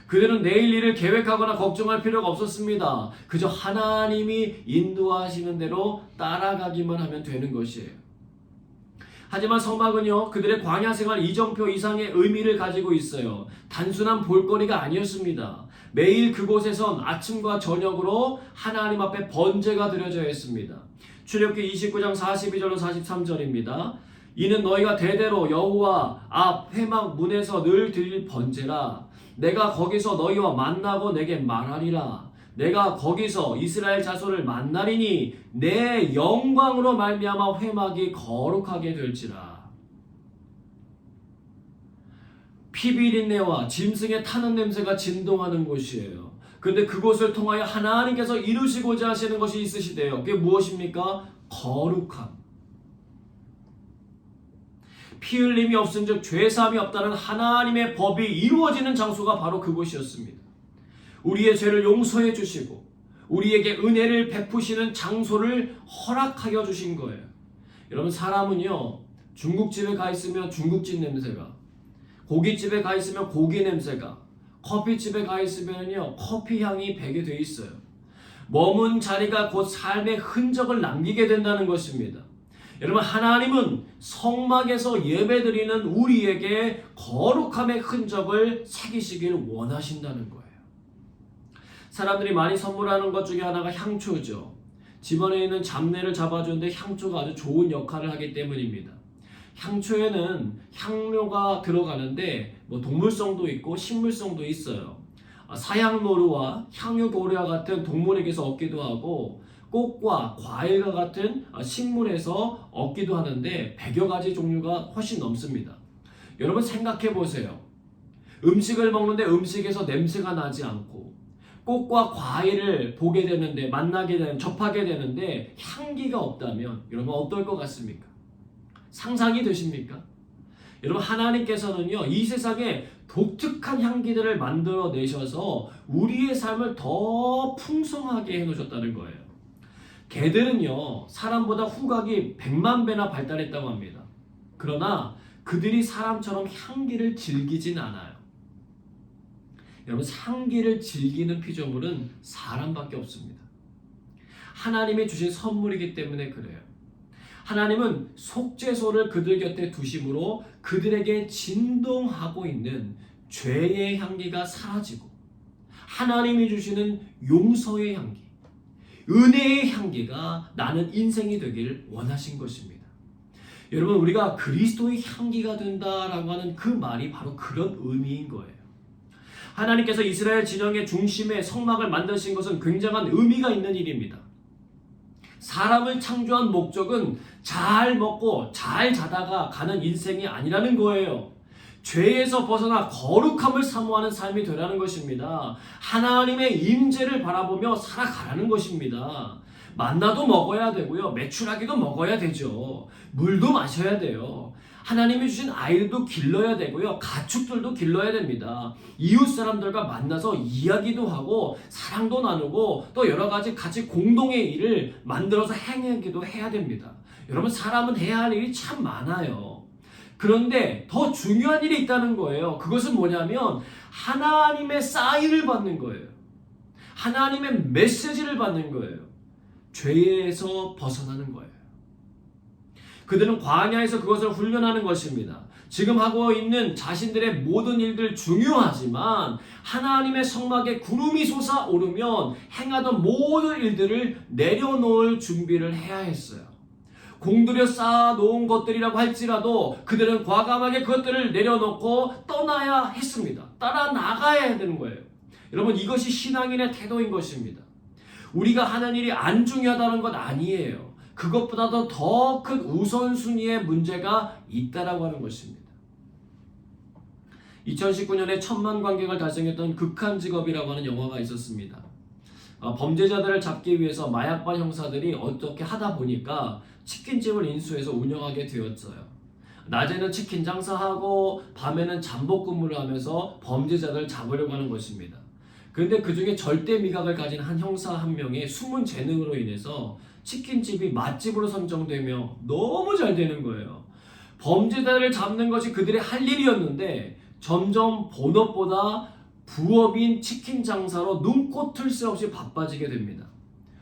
그들은 내일 일을 계획하거나 걱정할 필요가 없었습니다. 그저 하나님이 인도하시는 대로 따라가기만 하면 되는 것이에요. 하지만 성막은요, 그들의 광야 생활 이정표 이상의 의미를 가지고 있어요. 단순한 볼거리가 아니었습니다. 매일 그곳에선 아침과 저녁으로 하나님 앞에 번제가 드려져야 했습니다. 출애굽기 29장 42절로 43절입니다. 이는 너희가 대대로 여호와 앞 회막 문에서 늘 드릴 번제라. 내가 거기서 너희와 만나고 내게 말하리라. 내가 거기서 이스라엘 자손을 만나리니 내 영광으로 말미암아 회막이 거룩하게 될지라. 피비린내와 짐승의 타는 냄새가 진동하는 곳이에요. 근데 그곳을 통하여 하나님께서 이루시고자 하시는 것이 있으시대요. 그게 무엇입니까? 거룩함. 피 흘림이 없은즉 죄사함이 없다는 하나님의 법이 이루어지는 장소가 바로 그곳이었습니다. 우리의 죄를 용서해 주시고 우리에게 은혜를 베푸시는 장소를 허락하여 주신 거예요. 여러분, 사람은요, 중국집에 가 있으면 중국집 냄새가, 고깃집에 가 있으면 고기 냄새가, 커피집에 가 있으면요 커피 향이 배게 돼 있어요. 머문 자리가 곧 삶의 흔적을 남기게 된다는 것입니다. 여러분, 하나님은 성막에서 예배드리는 우리에게 거룩함의 흔적을 새기시길 원하신다는 거예요. 사람들이 많이 선물하는 것 중에 하나가 향초죠. 집안에 있는 잡내를 잡아주는데 향초가 아주 좋은 역할을 하기 때문입니다. 향초에는 향료가 들어가는데 동물성도 있고 식물성도 있어요. 사양노루와 향유고리와 같은 동물에게서 얻기도 하고 꽃과 과일과 같은 식물에서 얻기도 하는데 100여 가지 종류가 훨씬 넘습니다. 여러분, 생각해 보세요. 음식을 먹는데 음식에서 냄새가 나지 않고 꽃과 과일을 보게 되는데 만나게 되는 접하게 되는데 향기가 없다면 여러분 어떨 것 같습니까? 상상이 되십니까? 여러분, 하나님께서는요 이 세상에 독특한 향기들을 만들어 내셔서 우리의 삶을 더 풍성하게 해놓으셨다는 거예요. 개들은요 사람보다 후각이 100만 배나 발달했다고 합니다. 그러나 그들이 사람처럼 향기를 즐기진 않아요. 여러분, 향기를 즐기는 피조물은 사람밖에 없습니다. 하나님이 주신 선물이기 때문에 그래요. 하나님은 속죄소를 그들 곁에 두심으로 그들에게 진동하고 있는 죄의 향기가 사라지고 하나님이 주시는 용서의 향기, 은혜의 향기가 나는 인생이 되기를 원하신 것입니다. 여러분, 우리가 그리스도의 향기가 된다라고 하는 그 말이 바로 그런 의미인 거예요. 하나님께서 이스라엘 진영의 중심에 성막을 만드신 것은 굉장한 의미가 있는 일입니다. 사람을 창조한 목적은 잘 먹고 잘 자다가 가는 인생이 아니라는 거예요. 죄에서 벗어나 거룩함을 사모하는 삶이 되라는 것입니다. 하나님의 임재를 바라보며 살아가라는 것입니다. 만나도 먹어야 되고요. 메추라기도 먹어야 되죠. 물도 마셔야 돼요. 하나님이 주신 아이들도 길러야 되고요. 가축들도 길러야 됩니다. 이웃 사람들과 만나서 이야기도 하고 사랑도 나누고 또 여러 가지 같이 공동의 일을 만들어서 행하기도 해야 됩니다. 여러분, 사람은 해야 할 일이 참 많아요. 그런데 더 중요한 일이 있다는 거예요. 그것은 뭐냐면 하나님의 사인을 받는 거예요. 하나님의 메시지를 받는 거예요. 죄에서 벗어나는 거예요. 그들은 광야에서 그것을 훈련하는 것입니다. 지금 하고 있는 자신들의 모든 일들 중요하지만 하나님의 성막에 구름이 솟아오르면 행하던 모든 일들을 내려놓을 준비를 해야 했어요. 공들여 쌓아놓은 것들이라고 할지라도 그들은 과감하게 그것들을 내려놓고 떠나야 했습니다. 따라 나가야 되는 거예요. 여러분, 이것이 신앙인의 태도인 것입니다. 우리가 하는 일이 안 중요하다는 것 아니에요. 그것보다도 더 큰 우선순위의 문제가 있다라고 하는 것입니다. 2019년에 1000만 관객을 달성했던 극한 직업이라고 하는 영화가 있었습니다. 범죄자들을 잡기 위해서 마약반 형사들이 어떻게 하다 보니까 치킨집을 인수해서 운영하게 되었어요. 낮에는 치킨 장사하고 밤에는 잠복 근무를 하면서 범죄자들을 잡으려고 하는 것입니다. 그런데 그 중에 절대 미각을 가진 한 형사 한 명의 숨은 재능으로 인해서 치킨집이 맛집으로 선정되며 너무 잘 되는 거예요. 범죄자를 잡는 것이 그들의 할 일이었는데 점점 본업보다 부업인 치킨 장사로 눈코 틀 새 없이 바빠지게 됩니다.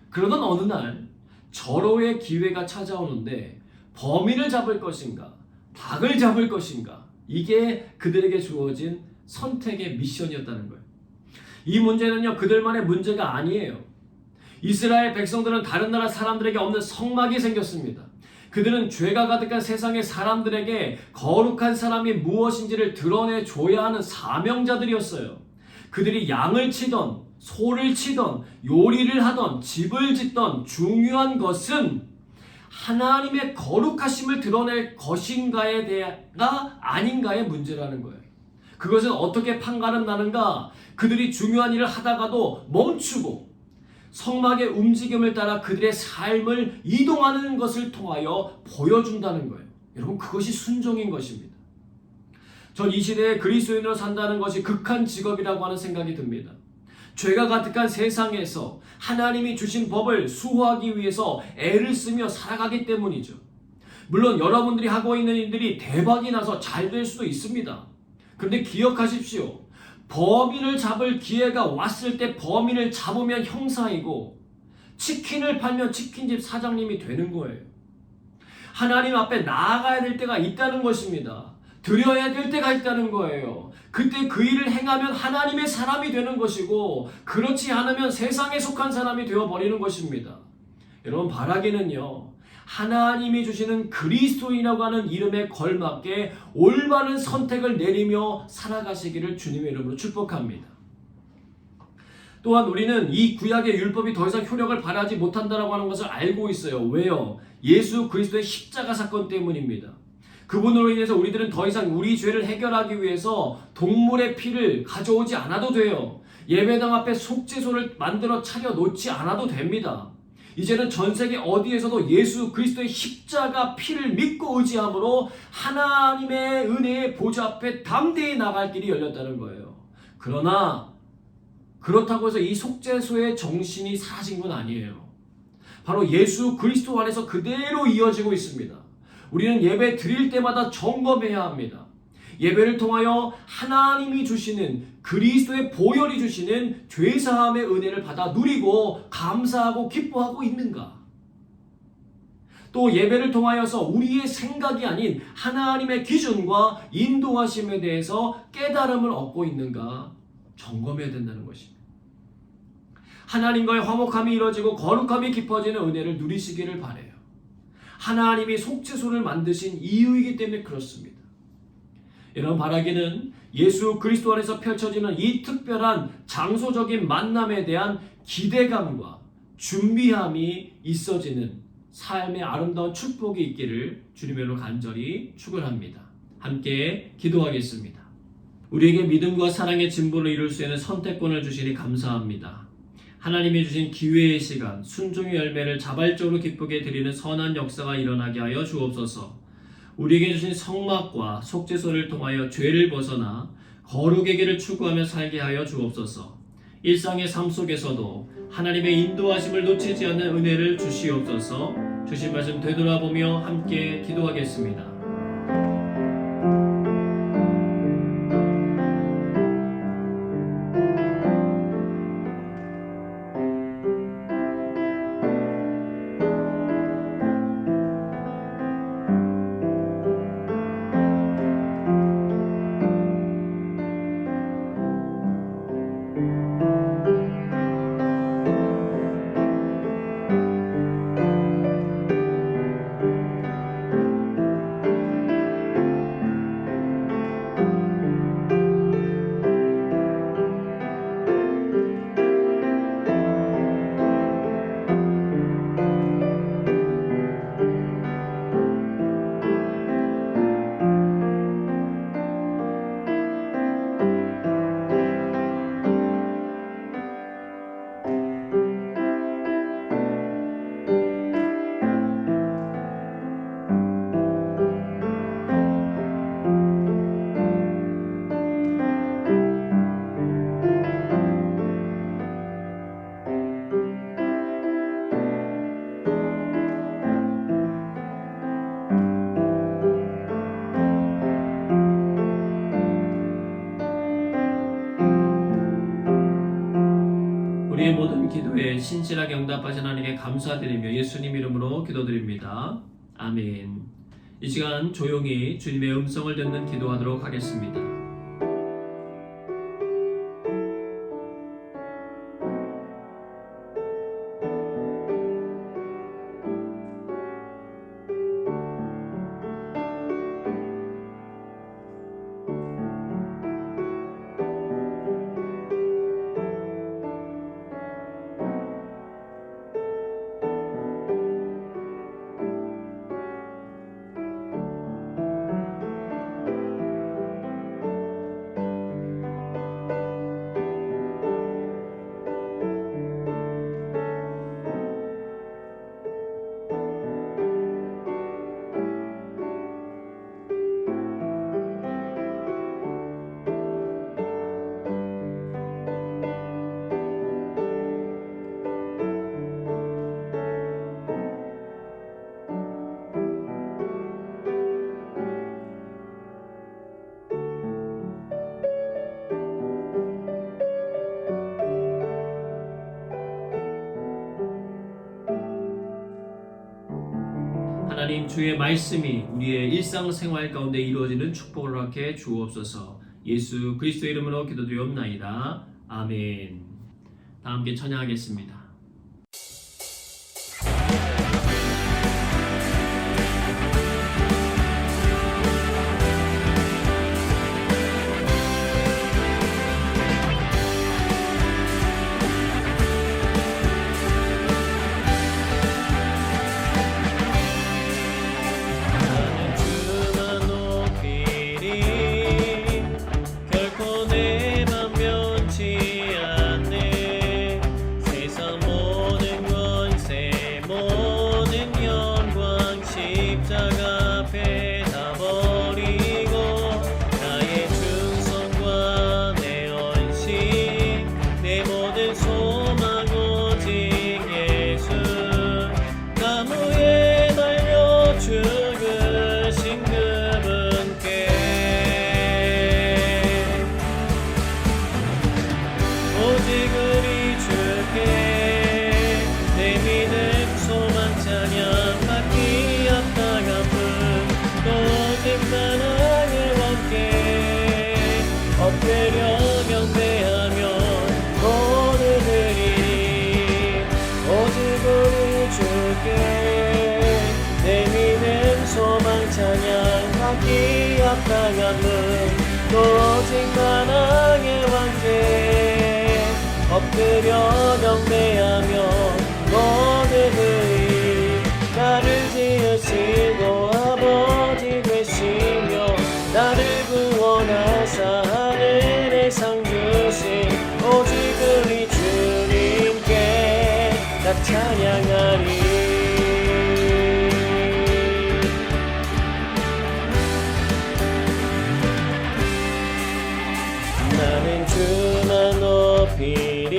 그러던 어느 날 절호의 기회가 찾아오는데 범인을 잡을 것인가, 닭을 잡을 것인가, 이게 그들에게 주어진 선택의 미션이었다는 거예요. 이 문제는요, 그들만의 문제가 아니에요. 이스라엘 백성들은 다른 나라 사람들에게 없는 성막이 생겼습니다. 그들은 죄가 가득한 세상의 사람들에게 거룩한 사람이 무엇인지를 드러내줘야 하는 사명자들이었어요. 그들이 양을 치던, 소를 치던, 요리를 하던, 집을 짓던 중요한 것은 하나님의 거룩하심을 드러낼 것인가에 대해가 아닌가의 문제라는 거예요. 그것은 어떻게 판가름 나는가? 그들이 중요한 일을 하다가도 멈추고 성막의 움직임을 따라 그들의 삶을 이동하는 것을 통하여 보여준다는 거예요. 여러분, 그것이 순종인 것입니다. 전 이 시대에 그리스도인으로 산다는 것이 극한 직업이라고 하는 생각이 듭니다. 죄가 가득한 세상에서 하나님이 주신 법을 수호하기 위해서 애를 쓰며 살아가기 때문이죠. 물론 여러분들이 하고 있는 일들이 대박이 나서 잘 될 수도 있습니다. 그런데 기억하십시오. 범인을 잡을 기회가 왔을 때 범인을 잡으면 형사이고 치킨을 팔면 치킨집 사장님이 되는 거예요. 하나님 앞에 나아가야 될 때가 있다는 것입니다. 드려야 될 때가 있다는 거예요. 그때 그 일을 행하면 하나님의 사람이 되는 것이고 그렇지 않으면 세상에 속한 사람이 되어버리는 것입니다. 여러분, 바라기는요, 하나님이 주시는 그리스도인이라고 하는 이름에 걸맞게 올바른 선택을 내리며 살아가시기를 주님의 이름으로 축복합니다. 또한 우리는 이 구약의 율법이 더 이상 효력을 발휘하지 못한다고 하는 것을 알고 있어요. 왜요? 예수 그리스도의 십자가 사건 때문입니다. 그분으로 인해서 우리들은 더 이상 우리 죄를 해결하기 위해서 동물의 피를 가져오지 않아도 돼요. 예배당 앞에 속죄소를 만들어 차려 놓지 않아도 됩니다. 이제는 전 세계 어디에서도 예수 그리스도의 십자가 피를 믿고 의지함으로 하나님의 은혜의 보좌 앞에 담대히 나갈 길이 열렸다는 거예요. 그러나 그렇다고 해서 이 속죄소의 정신이 사라진 건 아니에요. 바로 예수 그리스도 안에서 그대로 이어지고 있습니다. 우리는 예배 드릴 때마다 점검해야 합니다. 예배를 통하여 하나님이 주시는 그리스도의 보혈이 주시는 죄사함의 은혜를 받아 누리고 감사하고 기뻐하고 있는가? 또 예배를 통하여서 우리의 생각이 아닌 하나님의 기준과 인도하심에 대해서 깨달음을 얻고 있는가 점검해야 된다는 것입니다. 하나님과의 화목함이 이루어지고 거룩함이 깊어지는 은혜를 누리시기를 바라요. 하나님이 속죄소를 만드신 이유이기 때문에 그렇습니다. 여러분, 바라기는 예수 그리스도 안에서 펼쳐지는 이 특별한 장소적인 만남에 대한 기대감과 준비함이 있어지는 삶의 아름다운 축복이 있기를 주님의 이름으로 간절히 축원합니다. 함께 기도하겠습니다. 우리에게 믿음과 사랑의 진보를 이룰 수 있는 선택권을 주시니 감사합니다. 하나님이 주신 기회의 시간, 순종의 열매를 자발적으로 기쁘게 드리는 선한 역사가 일어나게 하여 주옵소서. 우리에게 주신 성막과 속죄소를 통하여 죄를 벗어나 거룩의 길을 추구하며 살게 하여 주옵소서. 일상의 삶 속에서도 하나님의 인도하심을 놓치지 않는 은혜를 주시옵소서. 주신 말씀 되돌아보며 함께 기도하겠습니다. 기도에 신실하게 응답하신 하나님께 감사드리며 예수님 이름으로 기도드립니다. 아멘. 이 시간 조용히 주님의 음성을 듣는 기도하도록 하겠습니다. 하나님, 주의 말씀이 우리의 일상생활 가운데 이루어지는 축복을 허락해 주옵소서. 예수 그리스도의 이름으로 기도드리옵나이다. 아멘. 다 함께 찬양하겠습니다. 오직 만왕의 왕께 엎드려 경배하며 모두들이 나를 지으시고 아버지 되시며 나를 구원하사 하늘에 상 주신 오직 우리 주님께 나 찬양하리. 주만 높이리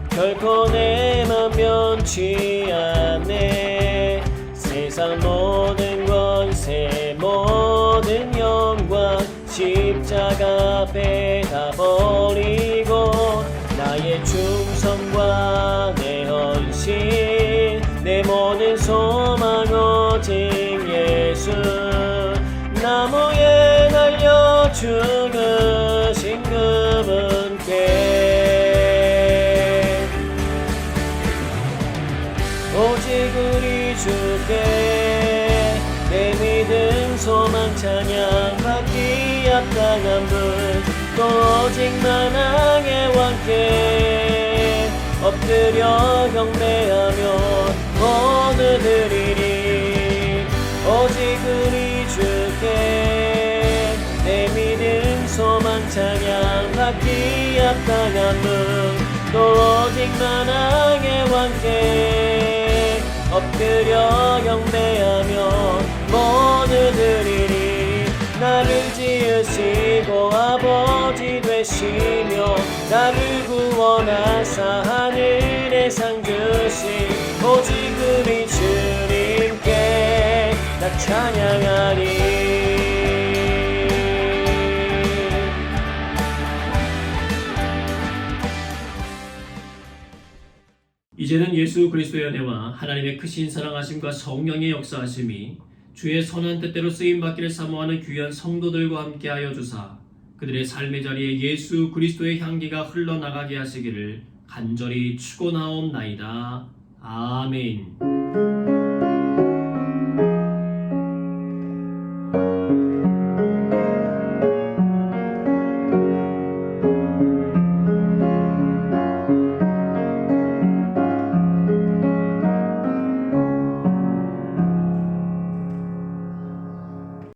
결코 내 맘 변치 않네. 세상 모든 권세 모든 영광 십자가 앞에 다 버리고 나의 충성과 내 헌신 내 모든 소망 오직 예수 나무에 달려 죽으신 그분께 오직 우리 주께 내 믿음 소망 찬양 받기 합당한 분 또 오직 만왕의 왕께 엎드려 경배하며 오늘드리리 오직 우리 주께 내 믿음 소망 찬양 받기 합당한 분 또 오직 만왕의 왕께 엎드려 경배하며 모두드리리 나를 지으시고 아버지 되시며 나를 구원하사 하늘에 상 주신 오직 우리 주님께 나 찬양하리. 이제는 예수 그리스도의 은혜와 하나님의 크신 사랑하심과 성령의 역사하심이 주의 선한 뜻대로 쓰임받기를 사모하는 귀한 성도들과 함께하여 주사 그들의 삶의 자리에 예수 그리스도의 향기가 흘러나가게 하시기를 간절히 축원하옵나이다. 아멘.